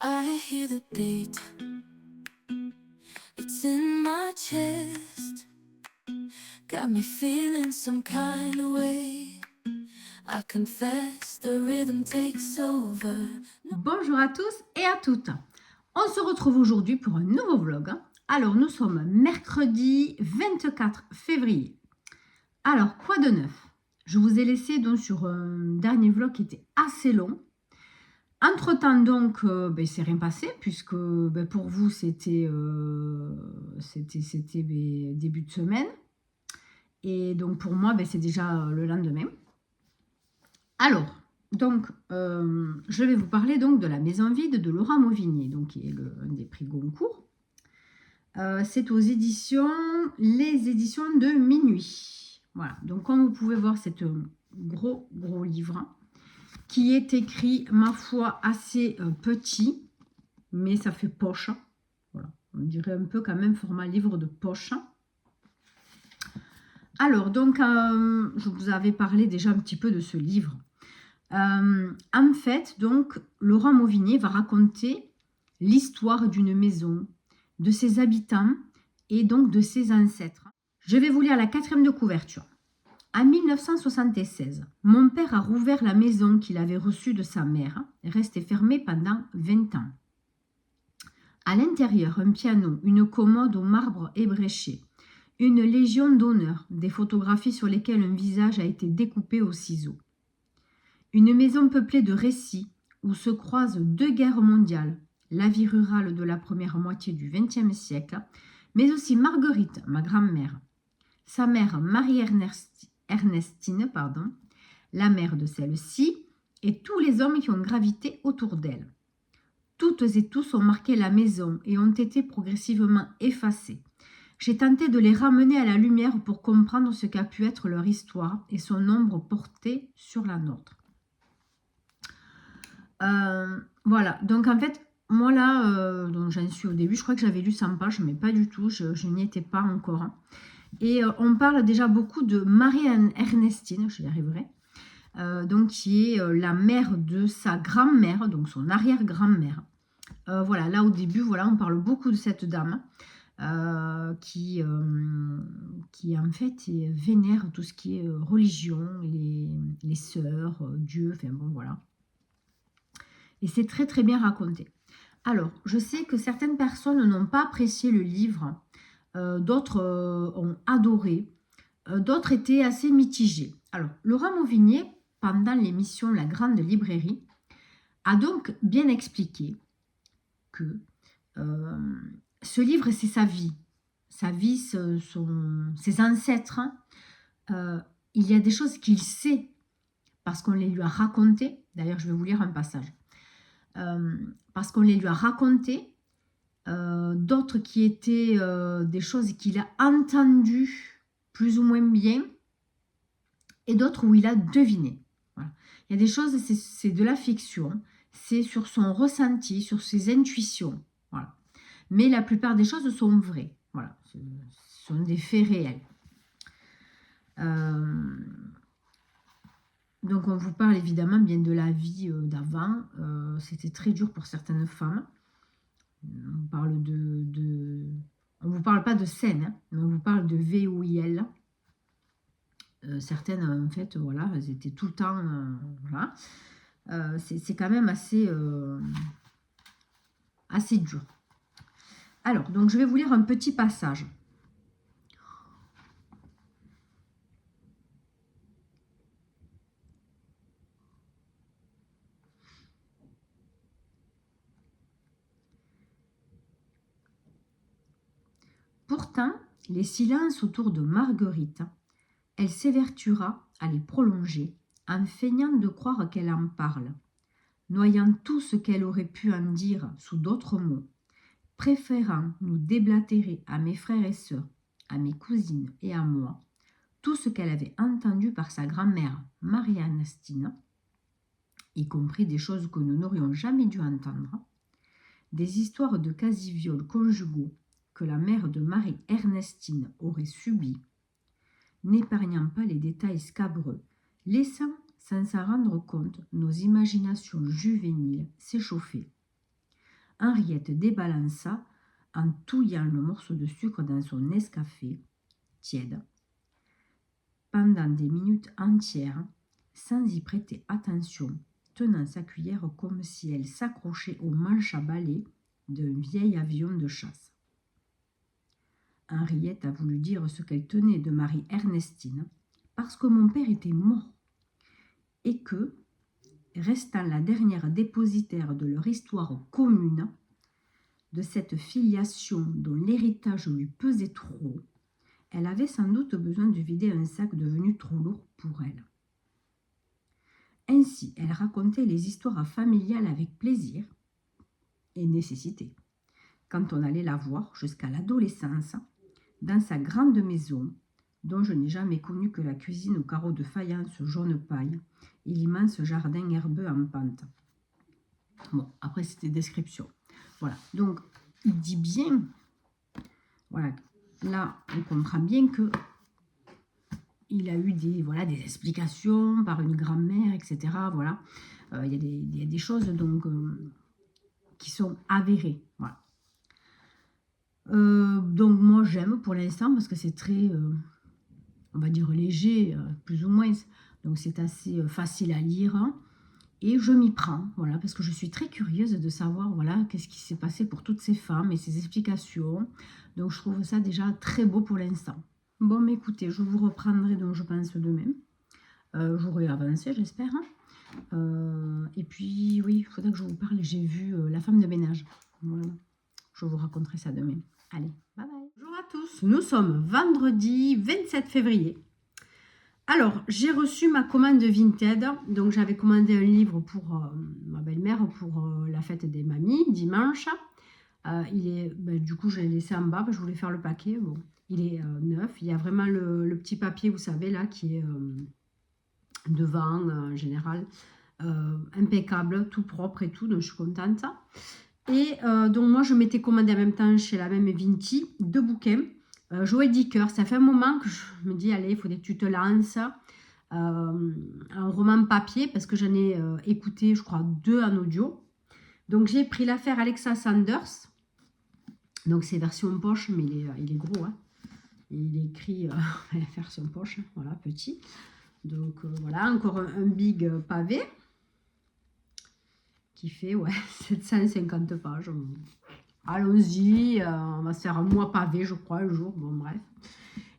I hear the beat, it's in my chest. Got me feeling some kind of way. I confess the rhythm takes over. Bonjour à tous et à toutes. On se retrouve aujourd'hui pour un nouveau vlog. Alors nous sommes mercredi 24 février. Alors quoi de neuf? Je vous ai laissé donc sur un dernier vlog qui était assez long. Entre temps donc c'est rien passé puisque pour vous c'était début de semaine et donc pour moi c'est déjà le lendemain. Alors, donc, je vais vous parler donc de La Maison vide de Laura Mauvigné, donc qui est un des prix Goncourt. C'est aux éditions, les éditions de Minuit. Voilà, donc comme vous pouvez voir, c'est un gros livre qui est écrit, ma foi, assez petit, mais ça fait poche. Voilà, on dirait un peu quand même format livre de poche. Alors, donc, je vous avais parlé déjà un petit peu de ce livre. En fait, donc, Laurent Mauvigné va raconter l'histoire d'une maison, de ses habitants et donc de ses ancêtres. Je vais vous lire la 4e de couverture. En 1976, mon père a rouvert la maison qu'il avait reçue de sa mère, restée fermée pendant 20 ans. À l'intérieur, un piano, une commode au marbre ébréché, une légion d'honneur, des photographies sur lesquelles un visage a été découpé au ciseau. Une maison peuplée de récits où se croisent 2 guerres mondiales, la vie rurale de la première moitié du XXe siècle, mais aussi Marguerite, ma grand-mère, sa mère Marie-Ernestine, la mère de celle-ci, et tous les hommes qui ont gravité autour d'elle. Toutes et tous ont marqué la maison et ont été progressivement effacés. J'ai tenté de les ramener à la lumière pour comprendre ce qu'a pu être leur histoire et son ombre portée sur la nôtre. Voilà, donc en fait, moi là, donc j'en suis au début, je crois que j'avais lu 100 pages, mais pas du tout, je n'y étais pas encore. Et on parle déjà beaucoup de Marie-Ernestine, je y arriverai, donc qui est la mère de sa grand-mère, donc son arrière-grand-mère. Voilà, là au début, voilà, on parle beaucoup de cette dame qui en fait vénère tout ce qui est religion, les sœurs, Dieu, enfin bon voilà. Et c'est très très bien raconté. Alors, je sais que certaines personnes n'ont pas apprécié le livre, d'autres ont adoré, d'autres étaient assez mitigés. Alors, Laura Mauvigné, pendant l'émission La Grande Librairie, a donc bien expliqué que ce livre, c'est sa vie, ses ancêtres. Il y a des choses qu'il sait parce qu'on les lui a racontées. D'ailleurs, je vais vous lire un passage. Parce qu'on les lui a racontées, d'autres qui étaient des choses qu'il a entendues plus ou moins bien, et d'autres où il a deviné. Voilà. Il y a des choses, c'est de la fiction, c'est sur son ressenti, sur ses intuitions. Voilà. Mais la plupart des choses sont vraies. Voilà. Ce sont des faits réels. Donc on vous parle évidemment bien de la vie d'avant. C'était très dur pour certaines femmes. On parle on vous parle pas de scène, hein, mais on vous parle de VOIL. Certaines, en fait, voilà, elles étaient tout le temps, voilà. C'est quand même assez dur. Alors, donc je vais vous lire un petit passage. Pourtant, les silences autour de Marguerite, elle s'évertuera à les prolonger en feignant de croire qu'elle en parle, noyant tout ce qu'elle aurait pu en dire sous d'autres mots, préférant nous déblatérer à mes frères et sœurs, à mes cousines et à moi, tout ce qu'elle avait entendu par sa grand-mère Marie-Ernestine, y compris des choses que nous n'aurions jamais dû entendre, des histoires de quasi-viols conjugaux que la mère de Marie-Ernestine aurait subies, n'épargnant pas les détails scabreux, laissant, sans s'en rendre compte, nos imaginations juvéniles s'échauffer. Henriette débalança en touillant le morceau de sucre dans son Nescafé tiède pendant des minutes entières, sans y prêter attention, tenant sa cuillère comme si elle s'accrochait au manche à balai d'un vieil avion de chasse. Henriette a voulu dire ce qu'elle tenait de Marie-Ernestine, parce que mon père était mort, et que, restant la dernière dépositaire de leur histoire commune, de cette filiation dont l'héritage lui pesait trop, elle avait sans doute besoin de vider un sac devenu trop lourd pour elle. Ainsi, elle racontait les histoires familiales avec plaisir et nécessité. Quand on allait la voir jusqu'à l'adolescence, dans sa grande maison, dont je n'ai jamais connu que la cuisine aux carreaux de faïence jaune paille et l'immense jardin herbeux en pente. Bon, après c'était description. Voilà, donc il dit bien, voilà, là on comprend bien que il a eu des explications par une grand-mère, etc. Voilà, il y a des choses donc qui sont avérées. Voilà. Donc moi j'aime pour l'instant parce que c'est très, on va dire léger, plus ou moins. Donc c'est assez facile à lire. Hein. Et je m'y prends, voilà, parce que je suis très curieuse de savoir, voilà, qu'est-ce qui s'est passé pour toutes ces femmes et ces explications. Donc je trouve ça déjà très beau pour l'instant. Bon, mais écoutez, je vous reprendrai donc je pense demain. J'aurai avancé, j'espère. Et puis, oui, il faudrait que je vous parle. J'ai vu La femme de ménage. Voilà. Je vous raconterai ça demain. Allez, bye bye. Bonjour à tous. Nous sommes vendredi 27 février. Alors, j'ai reçu ma commande Vinted. Donc, j'avais commandé un livre pour ma belle-mère pour la fête des mamies, dimanche. Du coup, je l'ai laissé en bas. Je voulais faire le paquet. Bon, il est neuf. Il y a vraiment le petit papier, vous savez, là, qui est devant, en général. Impeccable, tout propre et tout. Donc, je suis contente. Et donc, moi, je m'étais commandé en même temps chez la même Vinti 2 bouquins. Joël Dicker, ça fait un moment que je me dis, allez, il faudrait que tu te lances. Un roman papier, parce que j'en ai écouté, je crois, 2 en audio. Donc, j'ai pris l'affaire Alexa Sanders. Donc, c'est version poche, mais il est gros. Hein. Il est écrit version poche, voilà, petit. Donc, voilà, encore un big pavé qui fait 750 pages. Allons-y, on va se faire un mois pavé, je crois, un jour. Bon, bref.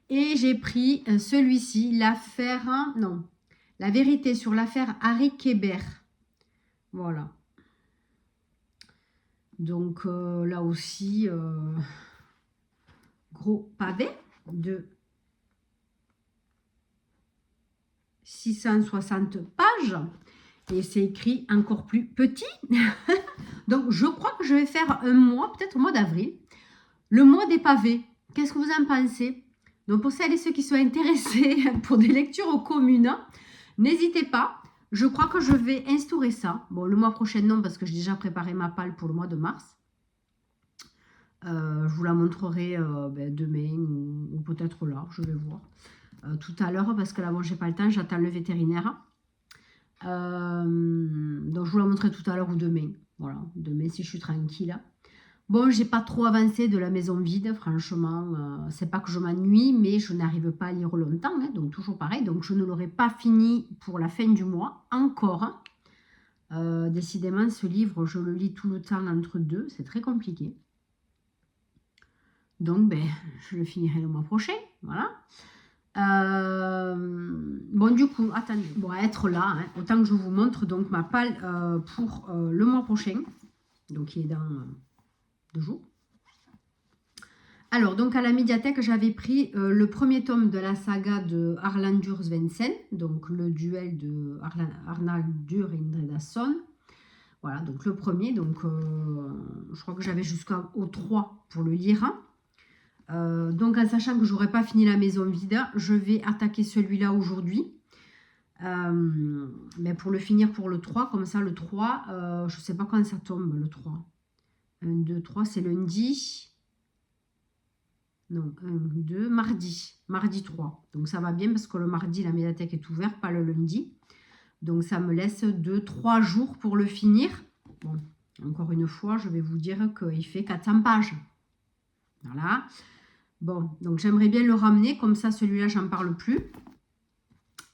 Et j'ai pris celui-ci, La vérité sur l'affaire Harry Kéber. Voilà. Donc, là aussi, gros pavé de 660 pages. Et c'est écrit encore plus petit. Donc, je crois que je vais faire un mois, peut-être au mois d'avril, le mois des pavés. Qu'est-ce que vous en pensez? Donc, pour celles et ceux qui sont intéressés pour des lectures communes, n'hésitez pas. Je crois que je vais instaurer ça. Bon, le mois prochain, non, parce que j'ai déjà préparé ma palle pour le mois de mars. Je vous la montrerai demain ou peut-être là, je vais voir. Tout à l'heure, parce que là, bon, j'ai pas le temps, j'attends le vétérinaire. Donc, je vous la montrerai tout à l'heure ou demain. Voilà, demain si je suis tranquille. Bon, j'ai pas trop avancé de la maison vide, franchement. C'est pas que je m'ennuie, mais je n'arrive pas à lire longtemps. Hein, donc, toujours pareil. Donc, je ne l'aurai pas fini pour la fin du mois, encore. Décidément, ce livre, je le lis tout le temps entre deux. C'est très compliqué. Donc, je le finirai le mois prochain. Voilà. Bon, du coup, attendez, bon, être là, hein, autant que je vous montre donc ma palle pour le mois prochain, donc qui est dans 2 jours. Alors, donc à la médiathèque, j'avais pris le premier tome de la saga de Arlandur Svensson, donc le duel de Arnaldur et Indridason. Voilà, donc le premier, donc je crois que j'avais jusqu'au 3 pour le lire. Donc en sachant que je n'aurai pas fini la maison vide, je vais attaquer celui-là aujourd'hui. Mais pour le finir pour le 3, comme ça le 3, je ne sais pas quand ça tombe le 3. 1, 2, 3, c'est lundi. Non, 1, 2, mardi. Mardi 3. Donc ça va bien parce que le mardi, la médiathèque est ouverte, pas le lundi. Donc ça me laisse 2-3 jours pour le finir. Bon, Encore une fois, je vais vous dire qu'il fait 400 pages. Voilà. Bon, donc j'aimerais bien le ramener, comme ça celui-là, j'en parle plus.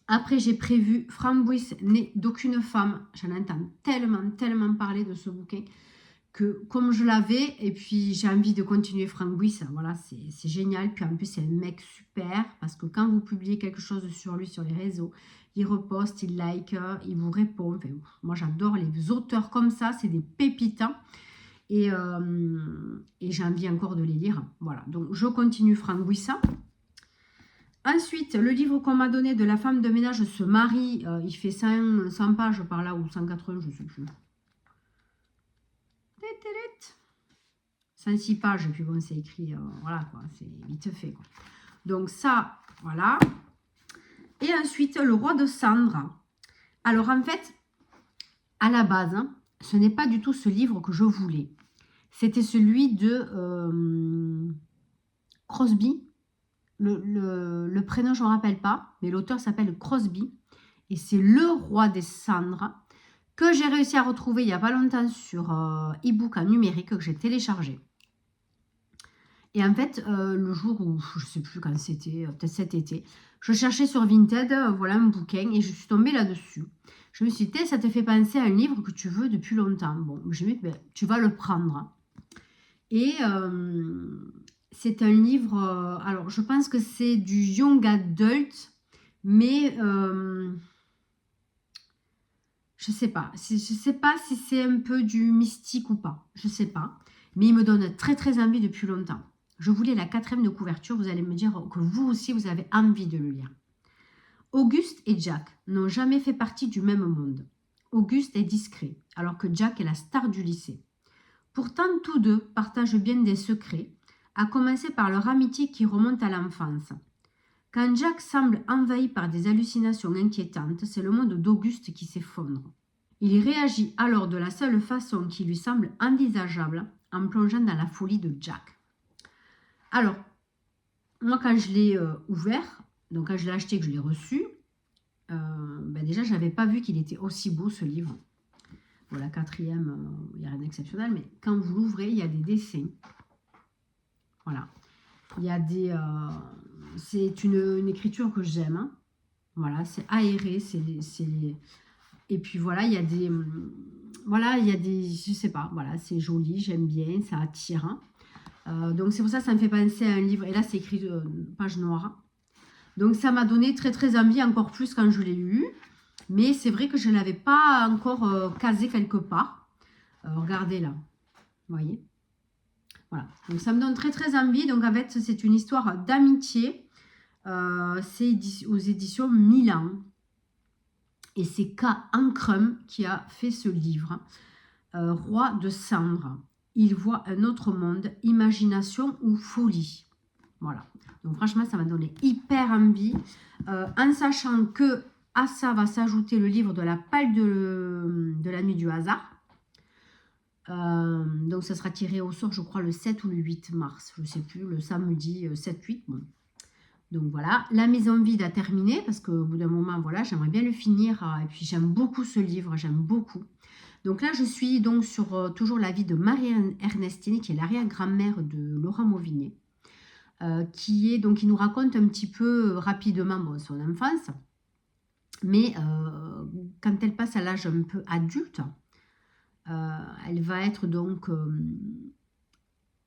Après, j'ai prévu Framboise née d'aucune femme. J'en entends tellement parler de ce bouquin que comme je l'avais, et puis j'ai envie de continuer Framboise, voilà, c'est génial. Puis en plus, c'est un mec super, parce que quand vous publiez quelque chose sur lui sur les réseaux, il reposte, il like, il vous répond. Enfin, moi, j'adore les auteurs comme ça, c'est des pépitants. Et j'ai envie encore de les lire. Voilà, donc je continue Framboise. Ensuite, le livre qu'on m'a donné de la femme de ménage se marie. Il fait 100 pages par là, ou 180, je ne sais plus. 106 pages, et puis bon, c'est écrit, voilà quoi, c'est vite fait quoi. Donc ça, voilà. Et ensuite, le roi de cendre. Alors en fait, à la base, hein, ce n'est pas du tout ce livre que je voulais. C'était celui de Crosby. Le prénom, je ne me rappelle pas, mais l'auteur s'appelle Crosby. Et c'est le roi des cendres que j'ai réussi à retrouver il n'y a pas longtemps sur e-book en numérique que j'ai téléchargé. Et en fait, le jour où, je ne sais plus quand c'était, peut-être cet été, je cherchais sur Vinted, voilà un bouquin, et je suis tombée là-dessus. Je me suis dit, ça te fait penser à un livre que tu veux depuis longtemps. Bon, je me suis dit, ben, tu vas le prendre. Et c'est un livre, alors je pense que c'est du young adult, mais je sais pas. Je sais pas si c'est un peu du mystique ou pas. Je sais pas. Mais il me donne très envie depuis longtemps. Je voulais la 4e de couverture. Vous allez me dire que vous aussi, vous avez envie de le lire. Auguste et Jack n'ont jamais fait partie du même monde. Auguste est discret, alors que Jack est la star du lycée. Pourtant, tous deux partagent bien des secrets, à commencer par leur amitié qui remonte à l'enfance. Quand Jack semble envahi par des hallucinations inquiétantes, c'est le monde d'Auguste qui s'effondre. Il réagit alors de la seule façon qui lui semble envisageable, en plongeant dans la folie de Jack. Alors, moi quand je l'ai ouvert, donc quand je l'ai acheté, que je l'ai reçu, déjà je n'avais pas vu qu'il était aussi beau ce livre. Bon, la 4e, il n'y a rien d'exceptionnel, mais quand vous l'ouvrez, il y a des dessins. Voilà. Il y a des... c'est une écriture que j'aime. Hein. Voilà, c'est aéré, et puis voilà, il y a des... voilà, il y a des... Je sais pas, voilà, c'est joli, j'aime bien, ça attire. Hein. Donc c'est pour ça que ça me fait penser à un livre. Et là, c'est écrit page noire. Donc ça m'a donné très envie, encore plus quand je l'ai lu. Mais c'est vrai que je ne l'avais pas encore casé quelque part. Regardez là, vous voyez. Voilà, donc ça me donne très envie. Donc en fait, c'est une histoire d'amitié. C'est aux éditions Milan. Et c'est K. Ankrum qui a fait ce livre. Roi de cendre. Il voit un autre monde, imagination ou folie. Voilà. Donc franchement, ça m'a donné hyper envie. En sachant que à ça va s'ajouter le livre de la palle de la nuit du hasard. Donc ça sera tiré au sort, je crois, le 7 ou le 8 mars. Je ne sais plus, le samedi 7-8. Bon. Donc voilà, La maison vide a terminé parce qu'au bout d'un moment, voilà, j'aimerais bien le finir. Et puis j'aime beaucoup ce livre, j'aime beaucoup. Donc là, je suis donc sur toujours la vie de Marie-Ernestine, qui est l'arrière-grand-mère de Laura Mauvinet, qui nous raconte un petit peu rapidement son enfance. Mais quand elle passe à l'âge un peu adulte, elle va être donc...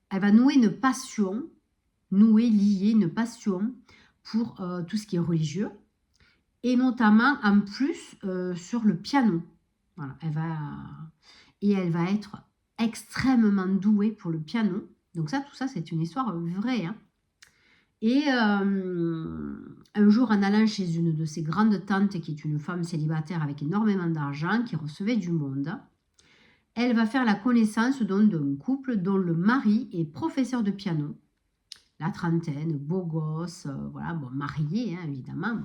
elle va nouer une passion, lier une passion pour tout ce qui est religieux, et notamment en plus sur le piano. Voilà, elle va être extrêmement douée pour le piano. Donc ça, tout ça, c'est une histoire vraie. Hein. Et un jour, en allant chez une de ses grandes tantes, qui est une femme célibataire avec énormément d'argent, qui recevait du monde, elle va faire la connaissance d'un couple dont le mari est professeur de piano. La trentaine, beau gosse, voilà, bon, marié, hein, évidemment.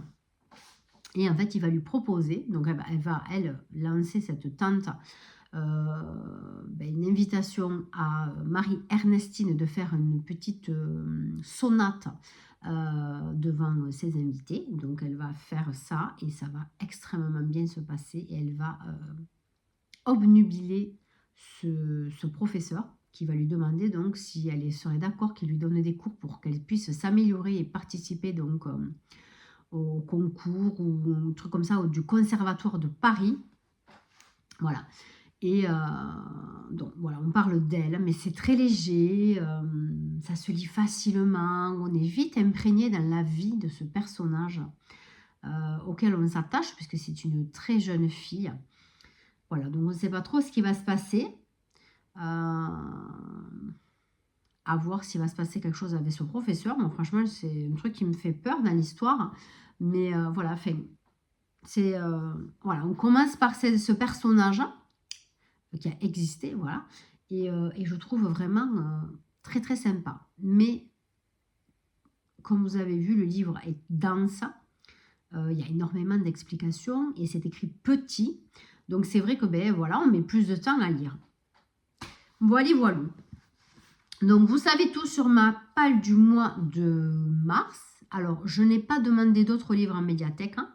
Et en fait, il va lui proposer, donc elle va lancer cette tante une invitation à Marie-Ernestine de faire une petite sonate devant ses invités. Donc elle va faire ça et ça va extrêmement bien se passer et elle va obnubiler ce professeur qui va lui demander donc si elle serait d'accord qu'il lui donne des cours pour qu'elle puisse s'améliorer et participer donc au concours ou un truc comme ça, du conservatoire de Paris. Voilà. Et donc voilà, on parle d'elle, mais c'est très léger, ça se lit facilement, on est vite imprégné dans la vie de ce personnage auquel on s'attache, puisque c'est une très jeune fille. Voilà, donc on ne sait pas trop ce qui va se passer. À voir s'il va se passer quelque chose avec ce professeur. Bon, franchement, c'est un truc qui me fait peur dans l'histoire. Mais voilà, c'est voilà, on commence par ce personnage qui a existé, voilà. Et je trouve vraiment très très sympa. Mais comme vous avez vu, le livre est dense. Il y a énormément d'explications et c'est écrit petit. Donc c'est vrai que ben voilà, on met plus de temps à lire. Voilà, voilà. Donc vous savez tout sur ma palle du mois de mars. Alors je n'ai pas demandé d'autres livres en médiathèque. Hein.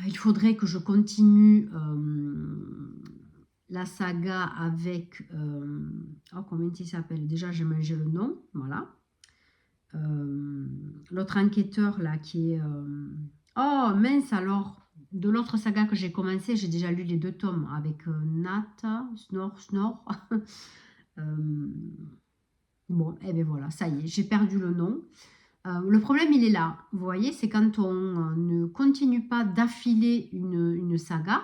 Il faudrait que je continue la saga avec... oh, comment il s'appelle? Déjà, j'ai mangé le nom. Voilà. L'autre enquêteur, là, qui est... oh, mince, alors. De l'autre saga que j'ai commencé, j'ai déjà lu les 2 tomes avec Nat, Snor. Bon, et bien voilà, ça y est, j'ai perdu le nom. Le problème, il est là. Vous voyez, c'est quand on ne continue pas d'affiler une saga,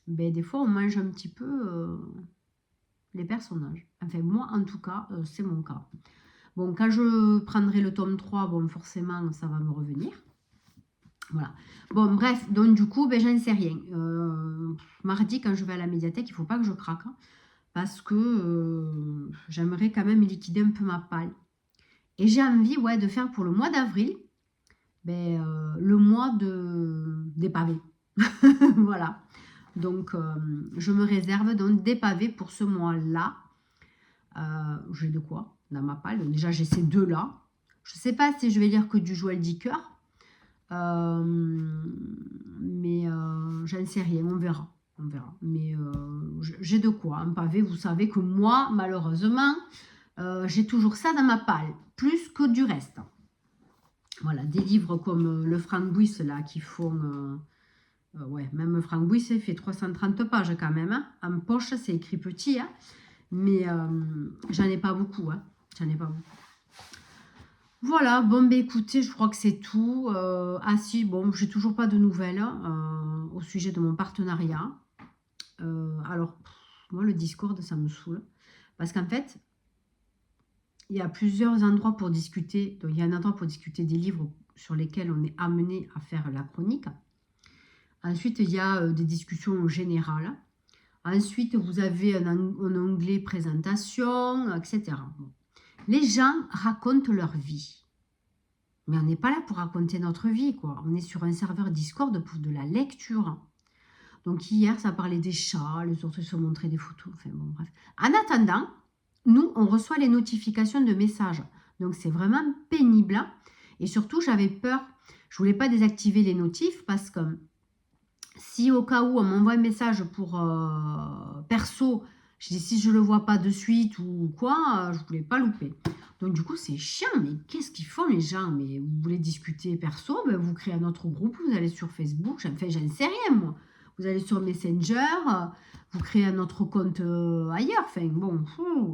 ben, des fois, on mange un petit peu les personnages. Enfin, moi, en tout cas, c'est mon cas. Bon, quand je prendrai le tome 3, bon, forcément, ça va me revenir. Voilà. Bon, bref, donc du coup, ben, j'en sais rien. Mardi, quand je vais à la médiathèque, il ne faut pas que je craque. Hein, parce que j'aimerais quand même liquider un peu ma palle. Et j'ai envie, ouais, de faire pour le mois d'avril, ben, le mois des pavés. Voilà. Donc, je me réserve donc des pavés pour ce mois-là. J'ai de quoi dans ma palle. Donc, déjà, j'ai ces 2-là. Je ne sais pas si je vais lire que du Joël Dicker. Mais j'en sais rien, on verra. On verra. Mais j'ai de quoi. Un pavé, vous savez que moi, malheureusement, j'ai toujours ça dans ma palle. Plus que du reste. Voilà, des livres comme le Franck-Bouisse, là, qui font... ouais, même Franck-Bouisse, il fait 330 pages quand même. Hein. En poche, c'est écrit petit. Hein. Mais j'en ai pas beaucoup. Hein. J'en ai pas beaucoup. Voilà, bon, ben écoutez, je crois que c'est tout. Ah si, bon, j'ai toujours pas de nouvelles au sujet de mon partenariat. Alors, moi, le Discord, ça me saoule. Parce qu'en fait, il y a plusieurs endroits pour discuter. Donc, il y a un endroit pour discuter des livres sur lesquels on est amené à faire la chronique. Ensuite, il y a des discussions générales. Ensuite, vous avez un onglet présentation, etc. Bon. Les gens racontent leur vie. Mais on n'est pas là pour raconter notre vie, quoi. On est sur un serveur Discord pour de la lecture. Donc hier, ça parlait des chats, les autres se montraient des photos. Enfin bon, bref. En attendant, nous, on reçoit les notifications de messages. Donc c'est vraiment pénible. Et surtout, j'avais peur. Je voulais pas désactiver les notifs parce que si au cas où on m'envoie un message pour perso, je dis si je le vois pas de suite ou quoi, je voulais pas louper. Donc du coup c'est chiant, mais qu'est-ce qu'ils font les gens? Mais vous voulez discuter perso, ben, vous créez un autre groupe, vous allez sur Facebook, enfin j'en sais rien moi. Vous allez sur Messenger, vous créez un autre compte ailleurs, enfin bon.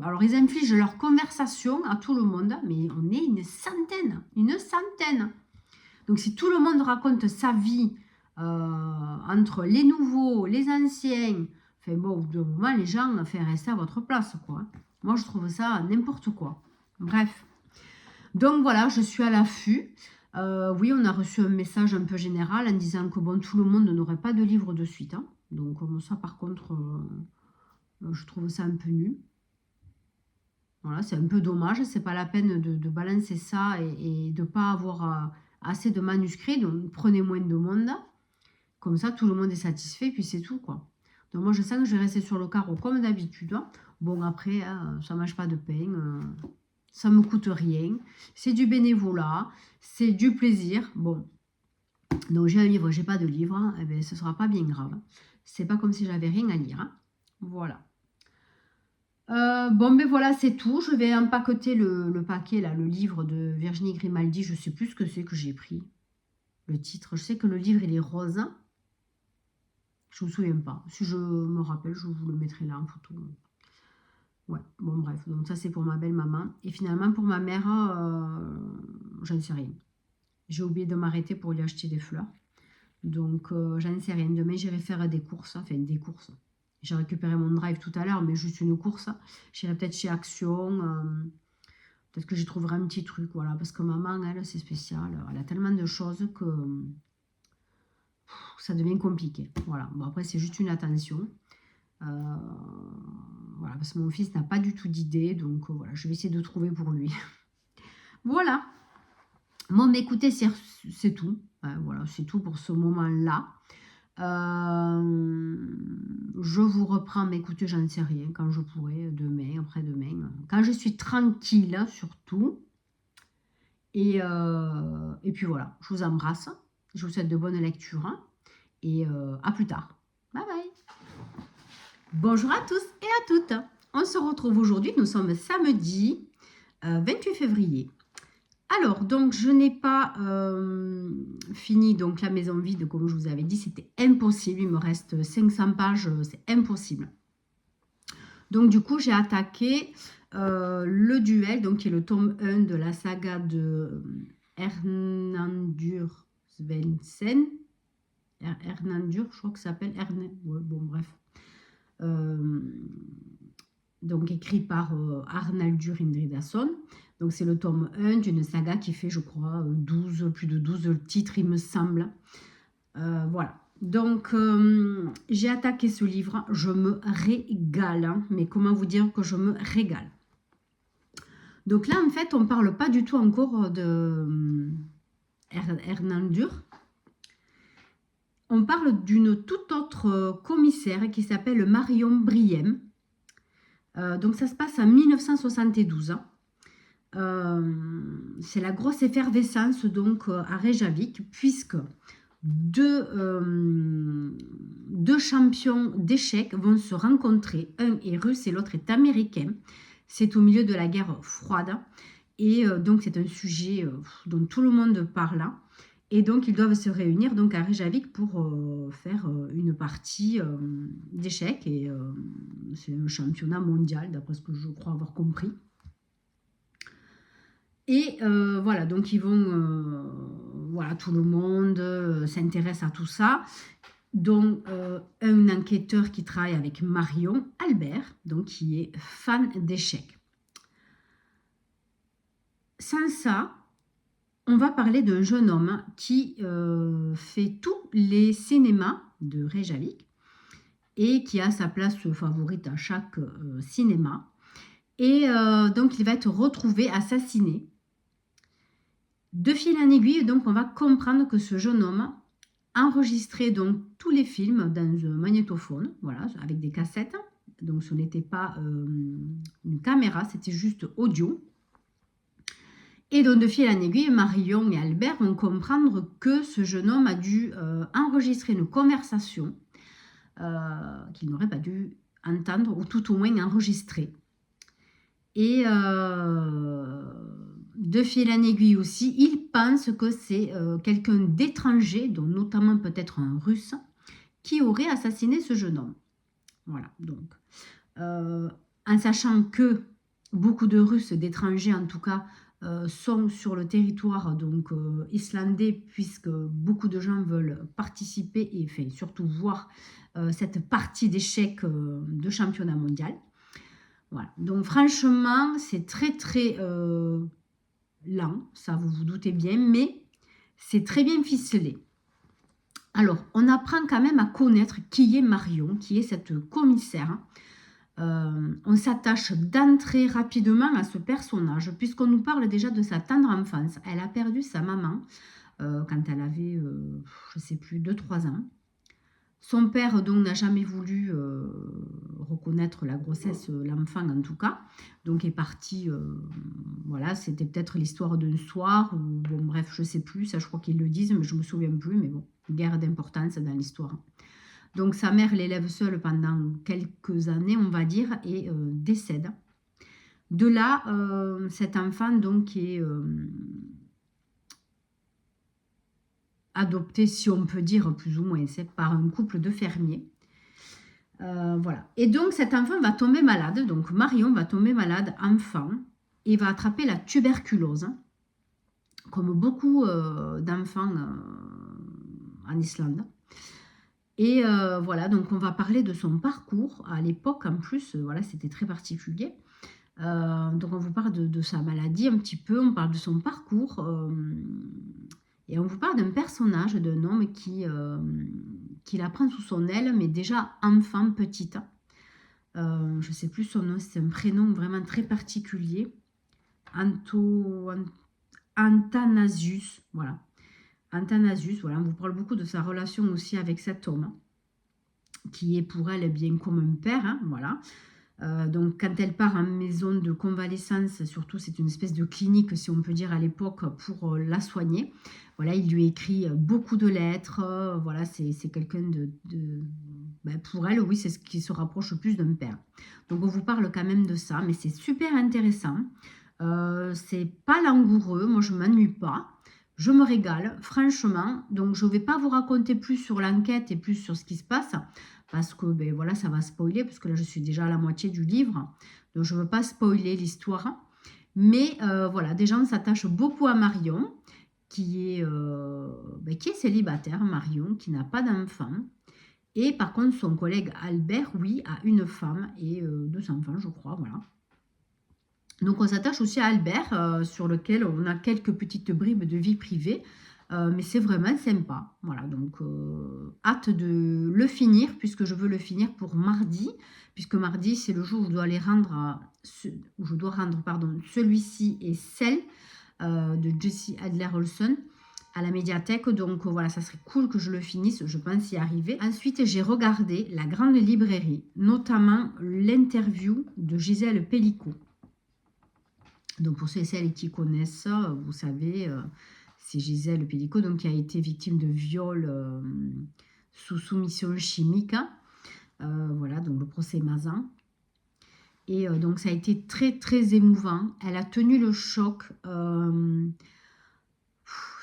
Alors ils infligent leur conversation à tout le monde, mais on est une centaine. Donc si tout le monde raconte sa vie, entre les nouveaux, les anciens, enfin bon, au bout d'un moment, les gens restent à votre place, quoi. Moi, je trouve ça n'importe quoi. Bref. Donc voilà, je suis à l'affût. Oui, on a reçu un message un peu général en disant que bon, tout le monde n'aurait pas de livre de suite. Hein. Donc ça, par contre, je trouve ça un peu nul. Voilà, c'est un peu dommage. C'est pas la peine de balancer ça et de ne pas avoir assez de manuscrits. Donc prenez moins de monde. Comme ça, tout le monde est satisfait, puis c'est tout, quoi. Donc moi, je sens que je vais rester sur le carreau comme d'habitude. Hein. Bon, après, hein, ça ne mange pas de pain. Ça ne me coûte rien. C'est du bénévolat. C'est du plaisir. Bon. Donc, j'ai un livre, j'ai pas de livre. Eh bien, ce ne sera pas bien grave. C'est pas comme si j'avais rien à lire. Hein. Voilà. Bon, ben voilà, c'est tout. Je vais empaqueter le paquet, là, le livre de Virginie Grimaldi. Je sais plus ce que c'est que j'ai pris. Le titre. Je sais que le livre, il est rose. Je me souviens pas. Si je me rappelle, je vous le mettrai là en photo. Ouais, bon, bref. Donc, ça, c'est pour ma belle maman. Et finalement, pour ma mère, j'en sais rien. J'ai oublié de m'arrêter pour lui acheter des fleurs. Donc, j'en sais rien. Demain, j'irai faire des courses. Enfin, des courses. J'ai récupéré mon drive tout à l'heure, mais juste une course. J'irai peut-être chez Action. Peut-être que j'y trouverai un petit truc. Voilà, parce que maman, elle, c'est spécial. Elle a tellement de choses que ça devient compliqué. Voilà. Bon, après, c'est juste une attention. Voilà, parce que mon fils n'a pas du tout d'idée. Donc, voilà, je vais essayer de trouver pour lui. Voilà. Bon, mais écoutez, c'est tout. Voilà, c'est tout pour ce moment-là. Je vous reprends, mais écoutez, j'en sais rien, quand je pourrai, demain, après-demain, quand je suis tranquille, surtout. Et puis voilà, je vous embrasse, je vous souhaite de bonnes lectures, et à plus tard. Bye bye. Bonjour à tous et à toutes. On se retrouve aujourd'hui, nous sommes samedi 28 février. Alors, donc, je n'ai pas fini donc, la maison vide, comme je vous avais dit, c'était impossible. Il me reste 500 pages, c'est impossible. Donc, du coup, j'ai attaqué le duel, donc, qui est le tome 1 de la saga de Hernandur Svendsen. Hernandur, je crois que ça s'appelle ouais, bon, bref. Donc, écrit par Arnaldur Indridason. Donc, c'est le tome 1 d'une saga qui fait, je crois, plus de 12 titres, il me semble. Voilà. Donc, j'ai attaqué ce livre. Je me régale. Hein. Mais comment vous dire que je me régale? Donc là, en fait, on ne parle pas du tout encore de Hernandur. On parle d'une toute autre commissaire qui s'appelle Marion Briem. Donc, ça se passe en 1972. C'est la grosse effervescence donc à Reykjavik, puisque deux champions d'échecs vont se rencontrer. Un est russe et l'autre est américain. C'est au milieu de la guerre froide. Et donc, c'est un sujet dont tout le monde parle. Et donc, ils doivent se réunir donc, à Reykjavik pour faire une partie d'échecs. Et c'est un championnat mondial, d'après ce que je crois avoir compris. Et voilà, donc ils vont, voilà, tout le monde s'intéresse à tout ça, dont un enquêteur qui travaille avec Marion Albert, donc qui est fan d'échecs. Sans ça, on va parler d'un jeune homme qui fait tous les cinémas de Reykjavik et qui a sa place favorite à chaque cinéma. Et donc, il va être retrouvé assassiné. De fil en aiguille, donc, on va comprendre que ce jeune homme enregistrait donc tous les films dans un magnétophone, voilà, avec des cassettes. Donc, ce n'était pas une caméra, c'était juste audio. Et donc, de fil en aiguille, Marion et Albert vont comprendre que ce jeune homme a dû enregistrer une conversation qu'il n'aurait pas dû entendre, ou tout au moins enregistrer. Et de fil en aiguille aussi, il pense que c'est quelqu'un d'étranger, dont notamment peut-être un russe, qui aurait assassiné ce jeune homme. Voilà, donc, en sachant que beaucoup de Russes, d'étrangers en tout cas, sont sur le territoire donc islandais, puisque beaucoup de gens veulent participer et enfin, surtout voir cette partie d'échecs de championnat mondial. Voilà. Donc franchement, c'est très très lent, ça vous vous doutez bien, mais c'est très bien ficelé. Alors, on apprend quand même à connaître qui est Marion, qui est cette commissaire. On s'attache d'entrée rapidement à ce personnage, puisqu'on nous parle déjà de sa tendre enfance. Elle a perdu sa maman quand elle avait, je ne sais plus, 2-3 ans. Son père donc n'a jamais voulu reconnaître la grossesse, l'enfant en tout cas, donc est parti, voilà, c'était peut-être l'histoire d'un soir, ou bon bref, je ne sais plus, ça je crois qu'ils le disent, mais je ne me souviens plus, mais bon, guerre d'importance dans l'histoire. Donc sa mère l'élève seule pendant quelques années, on va dire, et décède. De là, cet enfant donc est adopté, si on peut dire, plus ou moins, c'est par un couple de fermiers. Voilà. Et donc cet enfant va tomber malade, donc Marion va tomber malade enfant et va attraper la tuberculose, comme beaucoup d'enfants en Islande. Et voilà, donc on va parler de son parcours. À l'époque, en plus, voilà, c'était très particulier. Donc on vous parle de sa maladie un petit peu, on parle de son parcours. Et on vous parle d'un personnage, d'un homme qui la prend sous son aile, mais déjà enfant, petite. Je ne sais plus son nom, c'est un prénom vraiment très particulier. Athanasius, voilà. Athanasius, voilà, on vous parle beaucoup de sa relation aussi avec cet homme, qui est pour elle bien comme un père, hein, voilà. Donc quand elle part en maison de convalescence, surtout c'est une espèce de clinique, si on peut dire à l'époque, pour la soigner. Voilà, il lui écrit beaucoup de lettres, voilà, c'est quelqu'un ben, pour elle, oui, c'est ce qui se rapproche le plus d'un père. Donc on vous parle quand même de ça, mais c'est super intéressant. C'est pas langoureux, moi je m'ennuie pas. Je me régale, franchement. Donc je ne vais pas vous raconter plus sur l'enquête et plus sur ce qui se passe, parce que ben, voilà, ça va spoiler, parce que là je suis déjà à la moitié du livre. Donc je ne veux pas spoiler l'histoire. Mais voilà, déjà on s'attache beaucoup à Marion, qui est célibataire, Marion, qui n'a pas d'enfant. Et par contre, son collègue Albert, oui, a une femme et 2 enfants, je crois, voilà. Donc on s'attache aussi à Albert, sur lequel on a quelques petites bribes de vie privée, mais c'est vraiment sympa. Voilà, donc hâte de le finir, puisque je veux le finir pour mardi, puisque mardi c'est le jour où je dois aller rendre, où je dois rendre, pardon, celui-ci et celle de Jessie Adler-Olsen à la médiathèque. Donc voilà, ça serait cool que je le finisse, je pense y arriver. Ensuite, j'ai regardé La Grande Librairie, notamment l'interview de Gisèle Pellicot. Donc pour ceux et celles qui connaissent ça, vous savez, c'est Gisèle Pellicot, donc, qui a été victime de viol sous soumission chimique. Voilà, donc le procès Mazan. Et donc ça a été très très émouvant. Elle a tenu le choc.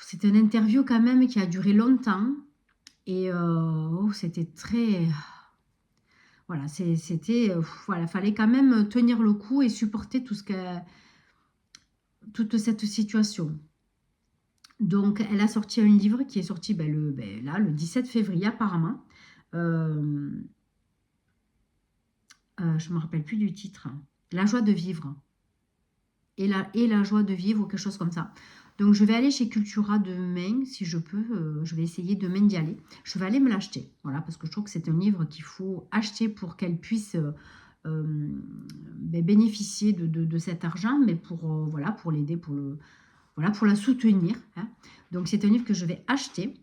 C'est une interview quand même qui a duré longtemps. Et c'était très... Voilà, c'était... voilà, fallait quand même tenir le coup et supporter toute cette situation. Donc, elle a sorti un livre qui est sorti le 17 février apparemment. Je ne me rappelle plus du titre. La joie de vivre. Et la joie de vivre ou quelque chose comme ça. Donc, je vais aller chez Cultura demain, si je peux. Je vais essayer demain d'y aller. Je vais aller me l'acheter. Voilà, parce que je trouve que c'est un livre qu'il faut acheter pour qu'elle puisse bénéficier de cet argent, mais voilà, pour l'aider, pour la soutenir. Hein. Donc, c'est un livre que je vais acheter.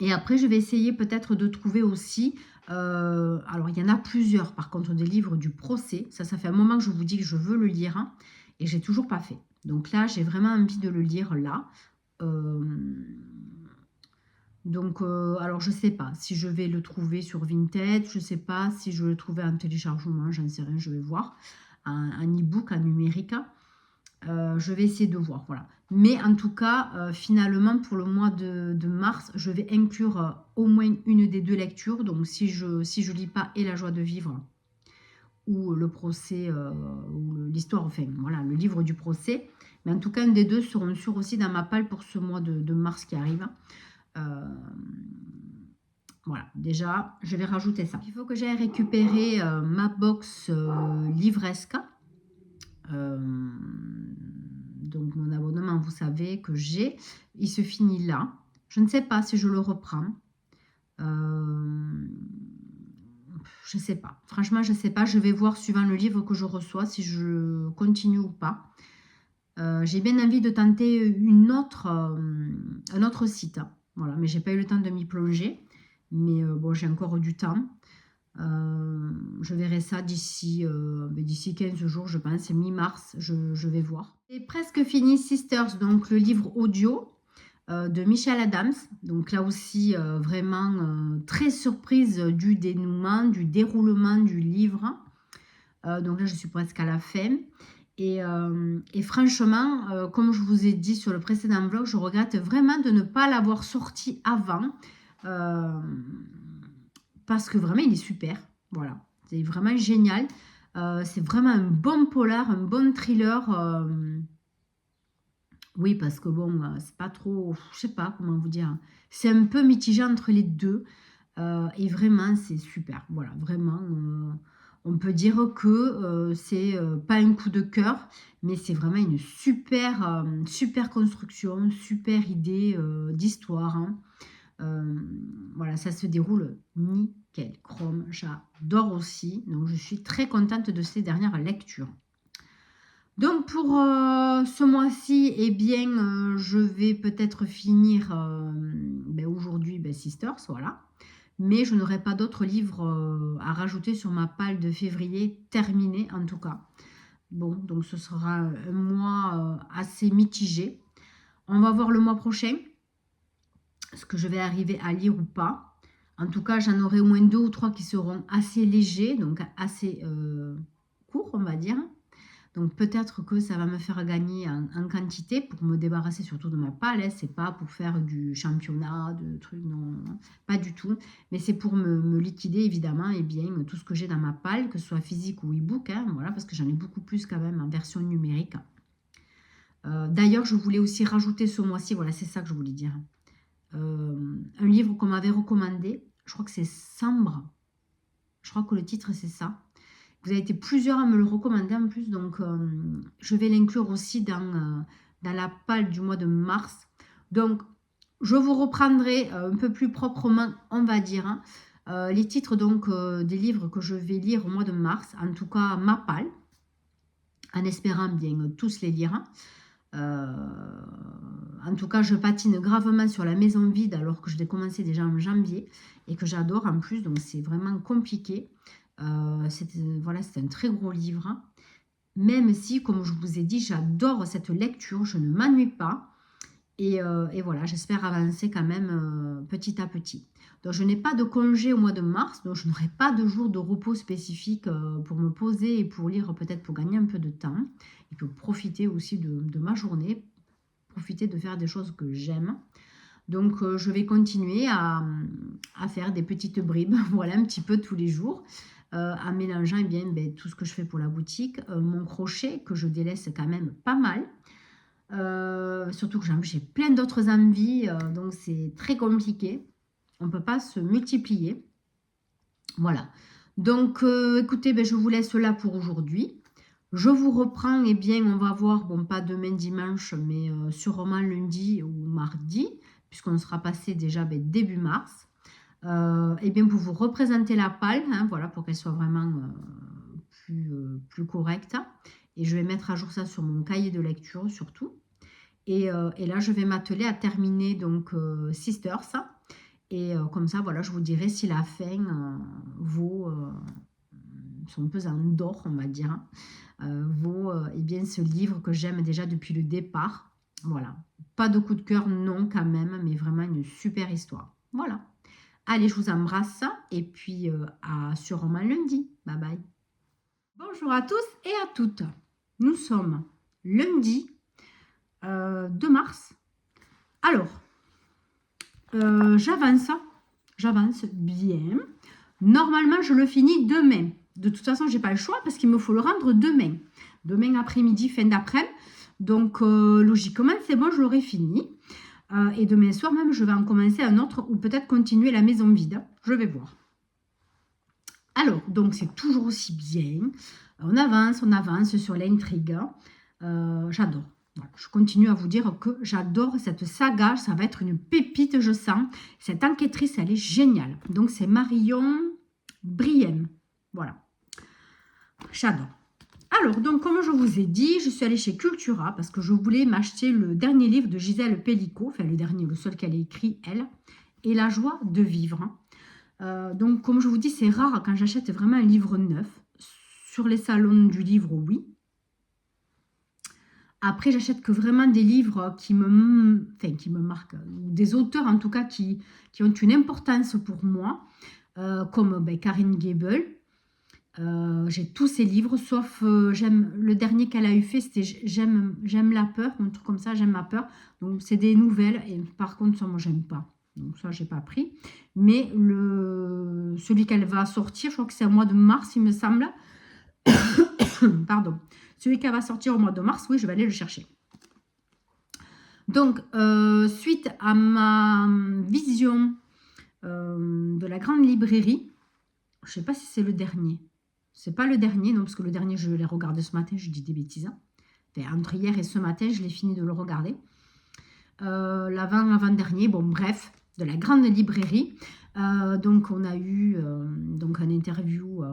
Et après, je vais essayer peut-être de trouver aussi... alors, il y en a plusieurs, par contre, des livres du procès. Ça fait un moment que je vous dis que je veux le lire. Hein, et j'ai toujours pas fait. Donc là, j'ai vraiment envie de le lire là. Donc, alors, je ne sais pas si je vais le trouver sur Vinted. Je ne sais pas si je vais le trouver en téléchargement. J'en sais rien, je vais voir. Un e-book, en numérique. Je vais essayer de voir, voilà. Mais en tout cas, finalement, pour le mois de mars, je vais inclure au moins une des 2 lectures. Donc, si je lis pas et La joie de vivre ou le procès, ou l'histoire, enfin, voilà, le livre du procès. Mais en tout cas, un des 2 seront sûrs aussi dans ma palle pour ce mois de mars qui arrive. Voilà, déjà, je vais rajouter ça. Il faut que j'aille récupérer ma box livresque. Donc mon abonnement, vous savez que j'ai, il se finit là. Je ne sais pas si je le reprends. Je ne sais pas. Franchement, je ne sais pas. Je vais voir suivant le livre que je reçois si je continue ou pas. J'ai bien envie de tenter un autre site. Voilà, mais j'ai pas eu le temps de m'y plonger. Mais bon, j'ai encore du temps. Je verrai ça d'ici 15 jours, je pense, mi-mars, je vais voir. C'est presque fini, Sisters, donc le livre audio. de Michel Adams. Donc là aussi, vraiment très surprise du dénouement, du déroulement du livre. Donc là, je suis presque à la fin. Et franchement, comme je vous ai dit sur le précédent vlog, je regrette vraiment de ne pas l'avoir sorti avant. Parce que vraiment, il est super. Voilà, c'est vraiment génial. C'est vraiment un bon polar, un bon thriller. Oui, parce que bon, c'est pas trop, je sais pas comment vous dire. C'est un peu mitigé entre les deux. Et vraiment, c'est super. Voilà, vraiment, on peut dire que c'est pas un coup de cœur, mais c'est vraiment une super, super construction, super idée d'histoire, hein. Voilà, ça se déroule nickel, chrome. J'adore aussi. Donc, je suis très contente de ces dernières lectures. Donc pour ce mois-ci, eh bien, je vais peut-être finir aujourd'hui Sisters, voilà. Mais je n'aurai pas d'autres livres à rajouter sur ma palle de février terminée en tout cas. Bon, donc ce sera un mois assez mitigé. On va voir le mois prochain ce que je vais arriver à lire ou pas. En tout cas, j'en aurai au moins 2 ou 3 qui seront assez légers, donc assez courts, on va dire. Donc peut-être que ça va me faire gagner en quantité pour me débarrasser surtout de ma palle. Hein. C'est pas pour faire du championnat, de trucs, non, pas du tout. Mais c'est pour me liquider évidemment et bien tout ce que j'ai dans ma palle, que ce soit physique ou e-book. Hein, voilà, parce que j'en ai beaucoup plus quand même en version numérique. D'ailleurs, je voulais aussi rajouter ce mois-ci, voilà, c'est ça que je voulais dire. Un livre qu'on m'avait recommandé, je crois que c'est Sambre. Je crois que le titre c'est ça. Vous avez été plusieurs à me le recommander en plus, donc je vais l'inclure aussi dans la palle du mois de mars. Donc, je vous reprendrai un peu plus proprement, on va dire, hein, les titres donc des livres que je vais lire au mois de mars, en tout cas ma palle, en espérant bien tous les lire. En tout cas, je patine gravement sur La Maison Vide alors que je l'ai commencé déjà en janvier et que j'adore en plus, donc c'est vraiment compliqué. Voilà, c'est un très gros livre, hein. Même si, comme je vous ai dit, j'adore cette lecture, je ne m'ennuie pas. Et voilà, j'espère avancer quand même petit à petit. Donc, je n'ai pas de congé au mois de mars, donc je n'aurai pas de jour de repos spécifique pour me poser et pour lire, peut-être pour gagner un peu de temps. Et pour profiter aussi de ma journée, profiter de faire des choses que j'aime. Donc, je vais continuer à faire des petites bribes, voilà, un petit peu tous les jours. En mélangeant tout ce que je fais pour la boutique, mon crochet que je délaisse quand même pas mal, surtout que j'ai plein d'autres envies, donc c'est très compliqué, on ne peut pas se multiplier, voilà. Donc écoutez, je vous laisse là pour aujourd'hui. Je vous reprends, on va voir, bon pas demain dimanche, mais sûrement lundi ou mardi, puisqu'on sera passé déjà début mars. Pour vous représenter la palle, hein, voilà, pour qu'elle soit vraiment plus correcte. Et je vais mettre à jour ça sur mon cahier de lecture surtout. Et là, je vais m'atteler à terminer donc Sisters. Et comme ça, voilà, je vous dirai si la fin vaut son pesant d'or, on va dire, vaut ce livre que j'aime déjà depuis le départ. Voilà, pas de coup de cœur, non quand même, mais vraiment une super histoire. Voilà. Allez, je vous embrasse et puis à sûrement lundi. Bye bye. Bonjour à tous et à toutes. Nous sommes lundi 2 mars. Alors, j'avance bien. Normalement, je le finis demain. De toute façon, j'ai pas le choix parce qu'il me faut le rendre demain. Demain après-midi, fin d'après-midi. Donc, logiquement, c'est bon, je l'aurai fini. Et demain soir même, je vais en commencer un autre ou peut-être continuer La Maison Vide. Je vais voir. Alors, donc c'est toujours aussi bien. On avance sur l'intrigue. J'adore. Voilà, je continue à vous dire que j'adore cette saga. Ça va être une pépite, je sens. Cette enquêtrice, elle est géniale. Donc, c'est Marion Briem. Voilà. J'adore. Alors, donc, comme je vous ai dit, je suis allée chez Cultura parce que je voulais m'acheter le dernier livre de Gisèle Pellicot, enfin le dernier, le seul qu'elle a écrit, elle, et La joie de vivre. Donc, comme je vous dis, c'est rare quand j'achète vraiment un livre neuf. Sur les salons du livre, oui. Après, j'achète que vraiment des livres qui me marquent, ou des auteurs en tout cas qui ont une importance pour moi, comme Karine Gable. J'ai tous ses livres, sauf j'aime le dernier qu'elle a eu fait, c'était j'aime la peur, un truc comme ça, j'aime ma peur. Donc c'est des nouvelles, et par contre ça moi j'aime pas. Donc ça j'ai pas pris. Mais celui qu'elle va sortir, je crois que c'est au mois de mars, il me semble. Pardon. Celui qu'elle va sortir au mois de mars, oui, je vais aller le chercher. Donc, suite à ma vision de la grande librairie, je ne sais pas si c'est le dernier. C'est pas le dernier, non, parce que le dernier, je l'ai regardé ce matin, je dis des bêtises. Hein. Enfin, entre hier et ce matin, je l'ai fini de le regarder. L'avant-dernier, bon, bref, de la grande librairie. Donc, on a eu donc un interview,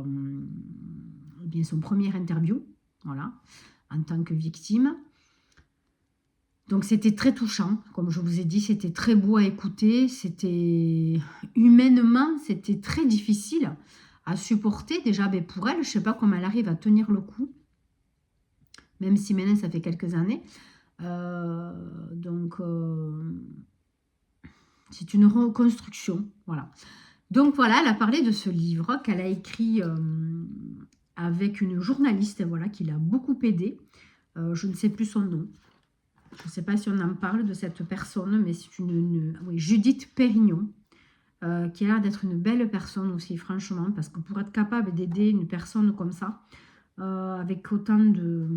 bien son premier interview, voilà, en tant que victime. Donc c'était très touchant, comme je vous ai dit, c'était très beau à écouter, c'était humainement, c'était très difficile à supporter. Déjà pour elle, je ne sais pas comment elle arrive à tenir le coup, même si maintenant ça fait quelques années. Donc c'est une reconstruction, voilà. Donc voilà, elle a parlé de ce livre qu'elle a écrit avec une journaliste, voilà, qui l'a beaucoup aidée. Je ne sais plus son nom. Je ne sais pas si on en parle de cette personne, mais c'est oui, Judith Pérignon, qui a l'air d'être une belle personne aussi, franchement, parce que pour être capable d'aider une personne comme ça, avec autant de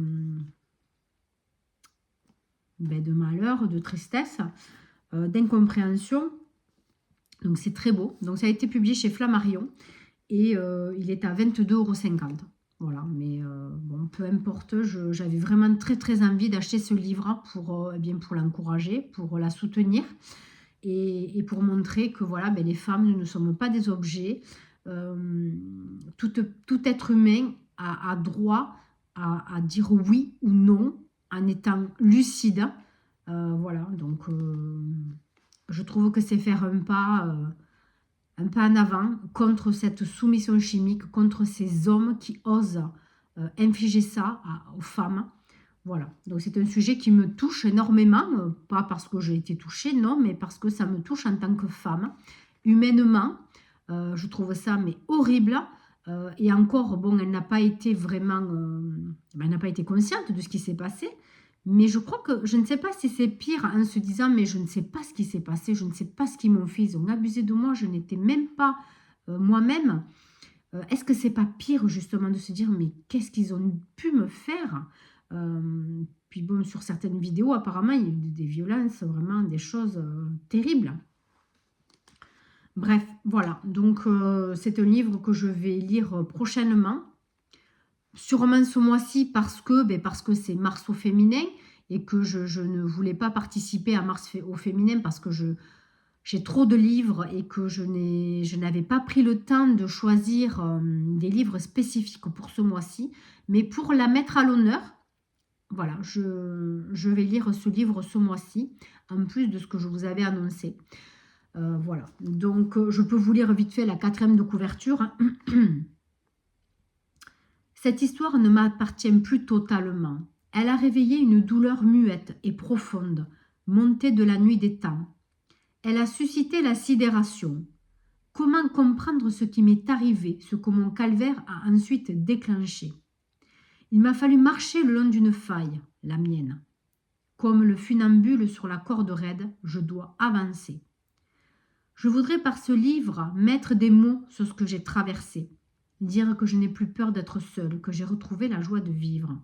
malheur, de tristesse, d'incompréhension, donc c'est très beau. Donc ça a été publié chez Flammarion, et il est à 22,50 €. Voilà, mais bon, peu importe, j'avais vraiment très très envie d'acheter ce livre pour l'encourager, pour la soutenir et pour montrer que voilà, les femmes, nous ne sommes pas des objets. Tout être humain a droit à dire oui ou non en étant lucide. Voilà, donc je trouve que c'est faire un pas en avant contre cette soumission chimique, contre ces hommes qui osent infliger ça aux femmes. Voilà, donc c'est un sujet qui me touche énormément, pas parce que j'ai été touchée, non, mais parce que ça me touche en tant que femme. Humainement, je trouve ça horrible. Et encore, bon, elle n'a pas été vraiment, elle n'a pas été consciente de ce qui s'est passé. Mais je crois que, je ne sais pas si c'est pire en se disant, mais je ne sais pas ce qui s'est passé, je ne sais pas ce qu'ils m'ont fait, ils ont abusé de moi, je n'étais même pas moi-même. Est-ce que c'est pas pire justement de se dire, mais qu'est-ce qu'ils ont pu me faire? Puis bon, sur certaines vidéos, apparemment, il y a eu des violences, vraiment des choses terribles. Bref, voilà, donc c'est un livre que je vais lire prochainement. Sûrement ce mois-ci parce que c'est Mars au féminin et que je ne voulais pas participer à Mars au féminin parce que j'ai trop de livres et que je n'avais pas pris le temps de choisir des livres spécifiques pour ce mois-ci. Mais pour la mettre à l'honneur, voilà, je vais lire ce livre ce mois-ci, en plus de ce que je vous avais annoncé. Voilà, donc je peux vous lire vite fait la 4e de couverture. Cette histoire ne m'appartient plus totalement. Elle a réveillé une douleur muette et profonde, montée de la nuit des temps. Elle a suscité la sidération. Comment comprendre ce qui m'est arrivé, ce que mon calvaire a ensuite déclenché? Il m'a fallu marcher le long d'une faille, la mienne. Comme le funambule sur la corde raide, je dois avancer. Je voudrais par ce livre mettre des mots sur ce que j'ai traversé. Dire que je n'ai plus peur d'être seule, que j'ai retrouvé la joie de vivre.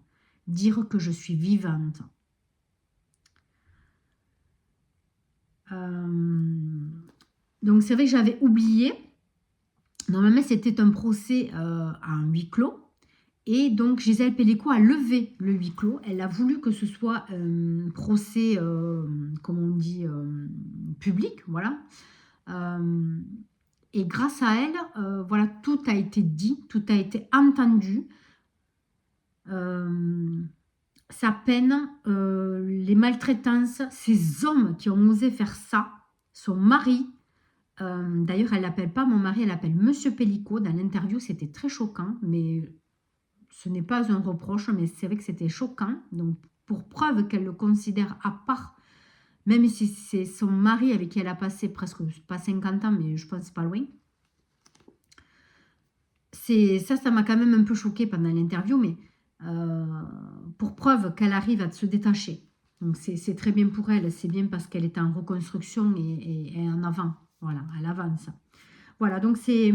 Dire que je suis vivante. Donc c'est vrai que j'avais oublié. Normalement c'était un procès à un huis clos. Et donc Gisèle Pellico a levé le huis clos. Elle a voulu que ce soit un procès, comme on dit, public. Voilà. Et grâce à elle, voilà, tout a été dit, tout a été entendu. Sa peine, les maltraitances, ces hommes qui ont osé faire ça, son mari, d'ailleurs elle l'appelle pas mon mari, elle l'appelle Monsieur Pellico. Dans l'interview c'était très choquant, mais ce n'est pas un reproche, mais c'est vrai que c'était choquant. Donc pour preuve qu'elle le considère à part, même si c'est son mari avec qui elle a passé presque, pas 50 ans, mais je pense pas loin. Ça m'a quand même un peu choquée pendant l'interview, mais pour preuve qu'elle arrive à se détacher. Donc c'est très bien pour elle, c'est bien parce qu'elle est en reconstruction et en avant. Voilà, elle avance. Voilà, donc c'est...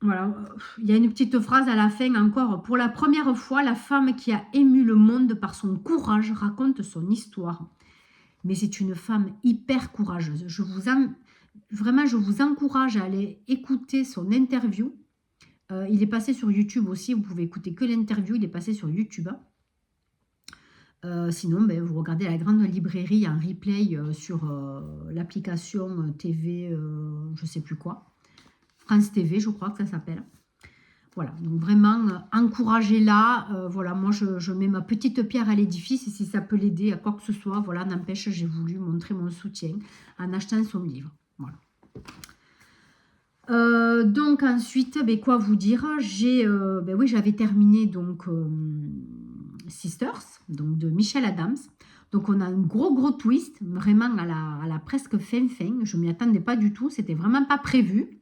Voilà, il y a une petite phrase à la fin encore. Pour la première fois, la femme qui a ému le monde par son courage raconte son histoire. Mais c'est une femme hyper courageuse. Vraiment, je vous encourage à aller écouter son interview. Il est passé sur YouTube aussi. Vous pouvez écouter que l'interview. Il est passé sur YouTube. Sinon, ben, vous regardez la grande librairie en replay sur l'application TV, je ne sais plus quoi. France TV, je crois que ça s'appelle. Voilà, donc vraiment, encouragez-la. Voilà, moi, je mets ma petite pierre à l'édifice. Et si ça peut l'aider à quoi que ce soit, voilà, n'empêche, j'ai voulu montrer mon soutien en achetant son livre. Voilà. Donc ensuite, ben, quoi vous dire, ben oui, j'avais terminé donc Sisters, donc de Michelle Adams. Donc on a un gros twist, vraiment à la presque fin. Je ne m'y attendais pas du tout, c'était vraiment pas prévu.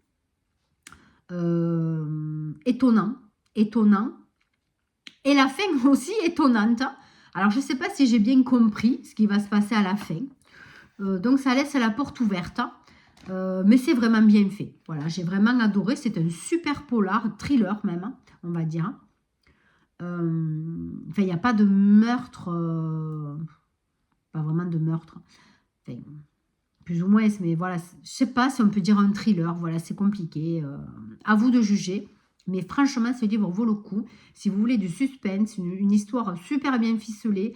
Étonnant. Et la fin aussi étonnante. Alors je ne sais pas si j'ai bien compris ce qui va se passer à la fin. Donc ça laisse la porte ouverte. Mais c'est vraiment bien fait. Voilà, j'ai vraiment adoré. C'est un super polar, thriller même, on va dire. Enfin, il n'y a pas de meurtre. Pas vraiment de meurtre. Enfin, plus ou moins, mais voilà, je ne sais pas si on peut dire un thriller. Voilà, c'est compliqué. À vous de juger. Mais franchement, ce livre vaut le coup. Si vous voulez du suspense, une histoire super bien ficelée,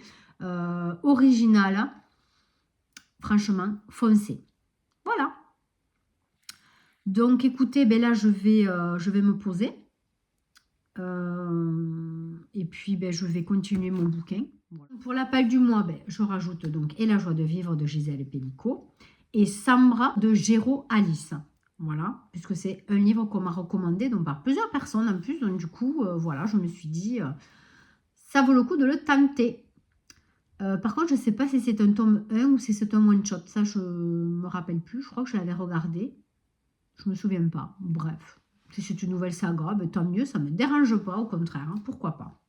originale, franchement, foncez. Voilà. Donc, écoutez, ben là, je vais me poser. Et puis, ben, je vais continuer mon bouquin. Voilà. Pour la palle du mois, ben, je rajoute donc Et la joie de vivre de Gisèle Pellicot et Sambra de Géraud Alice. Voilà, puisque c'est un livre qu'on m'a recommandé donc par plusieurs personnes en plus. Donc, du coup, voilà, je me suis dit, ça vaut le coup de le tenter. Par contre, je ne sais pas si c'est un tome 1 ou si c'est un one-shot. Ça, je ne me rappelle plus. Je crois que je l'avais regardé. Je ne me souviens pas. Bref, si c'est une nouvelle saga, ben, tant mieux. Ça ne me dérange pas, au contraire. Hein, pourquoi pas.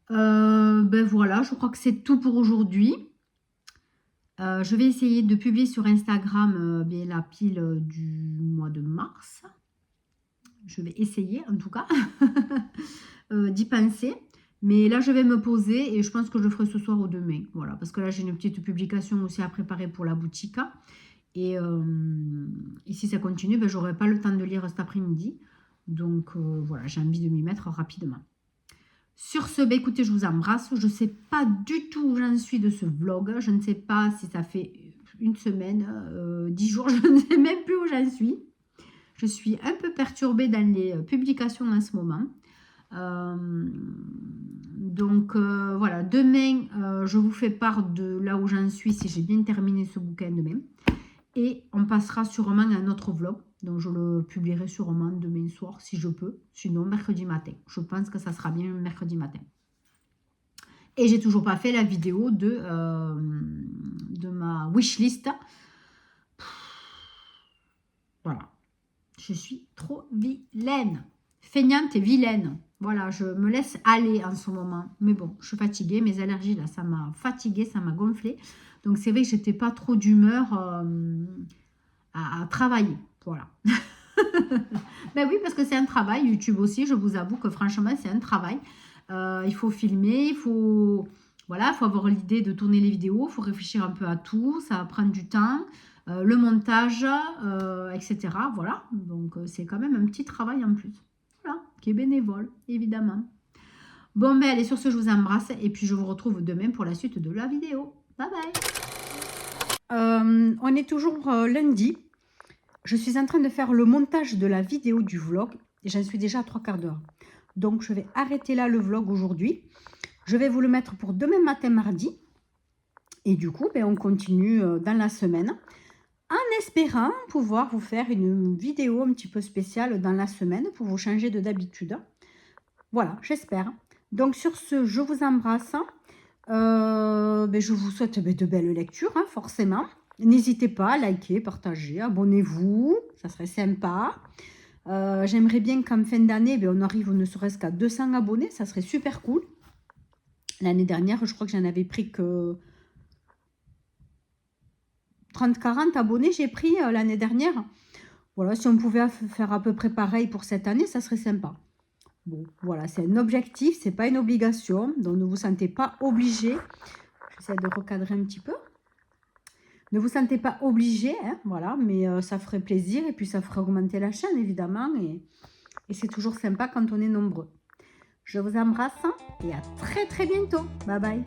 Ben voilà, je crois que c'est tout pour aujourd'hui. Je vais essayer de publier sur Instagram bien, la pile du mois de mars. Je vais essayer, en tout cas, d'y penser. Mais là, je vais me poser et je pense que je le ferai ce soir ou demain. Voilà, parce que là, j'ai une petite publication aussi à préparer pour la boutique. Et si ça continue, ben, je n'aurai pas le temps de lire cet après-midi. Donc, voilà, j'ai envie de m'y mettre rapidement. Sur ce, ben, écoutez, je vous embrasse. Je ne sais pas du tout où j'en suis de ce vlog. Je ne sais pas si ça fait une semaine, 10 jours. Je ne sais même plus où j'en suis. Je suis un peu perturbée dans les publications en ce moment. Donc, voilà. Demain, je vous fais part de là où j'en suis, si j'ai bien terminé ce bouquin demain. Et on passera sûrement à un autre vlog. Donc, je le publierai sûrement demain soir, si je peux. Sinon, mercredi matin. Je pense que ça sera bien mercredi matin. Et j'ai toujours pas fait la vidéo de ma wishlist. Voilà. Je suis trop vilaine. Feignante et vilaine. Voilà, je me laisse aller en ce moment. Mais bon, je suis fatiguée. Mes allergies, là, ça m'a fatiguée, ça m'a gonflé. Donc, c'est vrai que j'étais pas trop d'humeur à travailler. Voilà. Ben oui, parce que c'est un travail. YouTube aussi, je vous avoue que franchement, c'est un travail. Il faut filmer, il faut avoir l'idée de tourner les vidéos, il faut réfléchir un peu à tout, ça va prendre du temps, le montage, etc. Voilà, donc c'est quand même un petit travail en plus. Voilà, qui est bénévole, évidemment. Bon, ben allez, sur ce, je vous embrasse et puis je vous retrouve demain pour la suite de la vidéo. Bye bye. On est toujours lundi. Je suis en train de faire le montage de la vidéo du vlog et j'en suis déjà à 3/4 d'heure. Donc, je vais arrêter là le vlog aujourd'hui. Je vais vous le mettre pour demain matin, mardi. Et du coup, ben, on continue dans la semaine en espérant pouvoir vous faire une vidéo un petit peu spéciale dans la semaine pour vous changer de d'habitude. Voilà, j'espère. Donc sur ce, je vous embrasse. Je vous souhaite de belles lectures, hein, forcément. N'hésitez pas à liker, partager, abonnez-vous, ça serait sympa. J'aimerais bien qu'en fin d'année, on arrive ne serait-ce qu'à 200 abonnés, ça serait super cool. L'année dernière, je crois que j'en avais pris que 30-40 abonnés, j'ai pris l'année dernière. Voilà, si on pouvait faire à peu près pareil pour cette année, ça serait sympa. Bon, voilà, c'est un objectif, c'est pas une obligation, donc ne vous sentez pas obligé. J'essaie de recadrer un petit peu. Ne vous sentez pas obligé, hein, voilà, mais ça ferait plaisir et puis ça ferait augmenter la chaîne, évidemment, et c'est toujours sympa quand on est nombreux. Je vous embrasse et à très très bientôt. Bye bye.